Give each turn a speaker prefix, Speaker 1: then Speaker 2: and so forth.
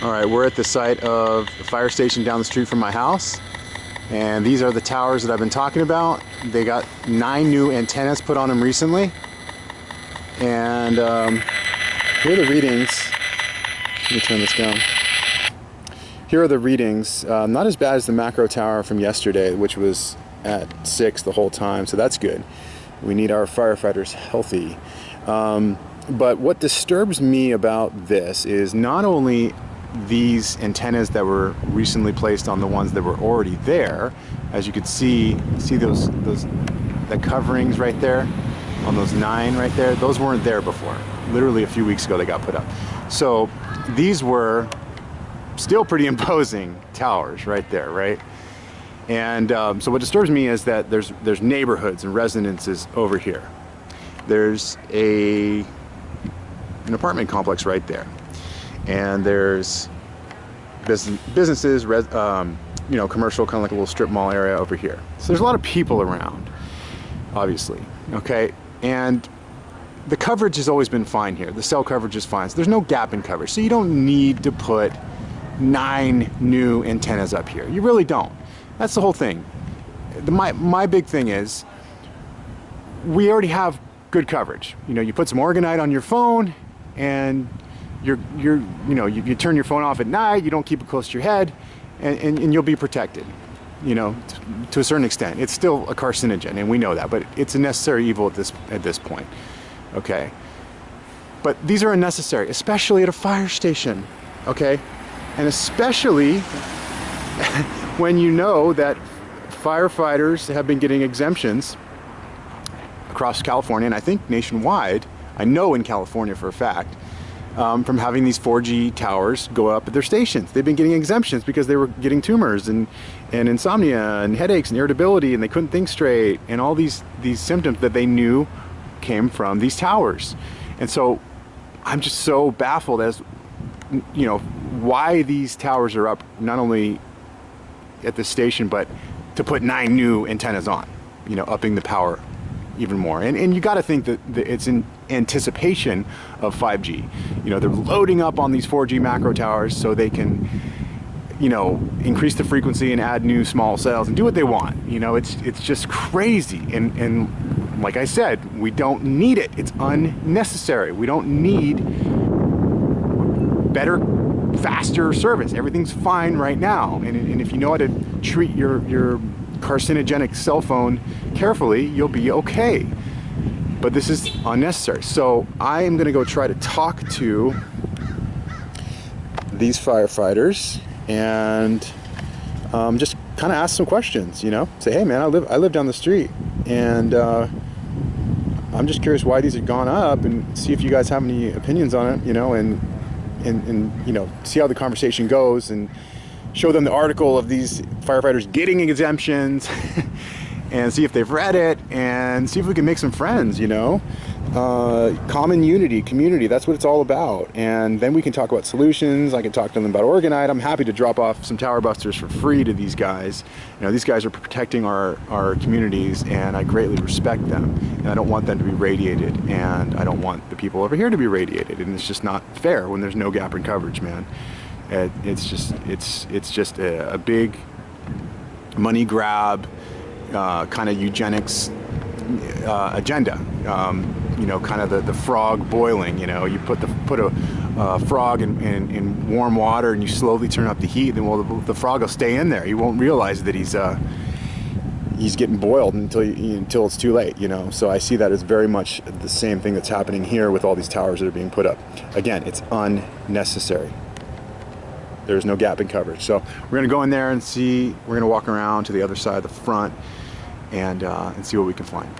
Speaker 1: Alright, we're at the site of the fire station down the street from my house, and these are the towers that I've been talking about. They got 9 new antennas put on them recently, and here are the readings. Let me turn this down. Here are the readings. Not as bad as the macro tower from yesterday, which was at 6 the whole time, so that's good. We need our firefighters healthy. But what disturbs me about this is not only these antennas that were recently placed on the ones that were already there. As you can see those the coverings right there on those 9 right there, those weren't there before. Literally a few weeks ago they got put up. So these were still pretty imposing towers right there, right? And so what disturbs me is that there's neighborhoods and residences over here. There's an apartment complex right there, and there's businesses, you know, commercial, kind of like a little strip mall area over here. So there's a lot of people around, obviously, okay? And the coverage has always been fine here. The cell coverage is fine. So there's no gap in coverage. So you don't need to put 9 new antennas up here. You really don't. That's the whole thing. My big thing is we already have good coverage. You know, you put some Orgonite on your phone, and you turn your phone off at night. You don't keep it close to your head, and you'll be protected. You know, to a certain extent. It's still a carcinogen, and we know that, but it's a necessary evil at this point. Okay, but these are unnecessary, especially at a fire station. Okay, and especially when you know that firefighters have been getting exemptions across California, and I think nationwide. I know in California for a fact, from having these 4G towers go up at their stations. They've been getting exemptions because they were getting tumors and insomnia and headaches and irritability, and they couldn't think straight, and all these symptoms that they knew came from these towers. And so I'm just so baffled as, you know, why these towers are up, not only at the station, but to put 9 new antennas on, you know, upping the power even more. And you got to think that it's in anticipation of 5G. You know, they're loading up on these 4G macro towers so they can, you know, increase the frequency and add new small cells and do what they want. You know, it's just crazy. And like I said, we don't need it. It's unnecessary. We don't need better, faster service. Everything's fine right now. And if you know how to treat your carcinogenic cell phone carefully, you'll be okay. But this is unnecessary. So I am going to go try to talk to these firefighters and just kind of ask some questions, you know, say, hey man, I live down the street, and I'm just curious why these have gone up, and see if you guys have any opinions on it, you know, and you know, see how the conversation goes, and show them the article of these firefighters getting exemptions and see if they've read it, and see if we can make some friends, you know. Common unity, community, that's what it's all about. And then we can talk about solutions. I can talk to them about Orgonite. I'm happy to drop off some tower busters for free to these guys. You know, these guys are protecting our communities, and I greatly respect them. And I don't want them to be radiated, and I don't want the people over here to be radiated. And it's just not fair when there's no gap in coverage, man. It's just a big money grab, kind of eugenics agenda. You know, kind of the frog boiling. You know, you put a frog in warm water, and you slowly turn up the heat. Then, well, the frog will stay in there. He won't realize that he's getting boiled until it's too late. You know, so I see that as very much the same thing that's happening here with all these towers that are being put up. Again, it's unnecessary. There's no gap in coverage. So we're going to go in there and see. We're going to walk around to the other side of the front and see what we can find.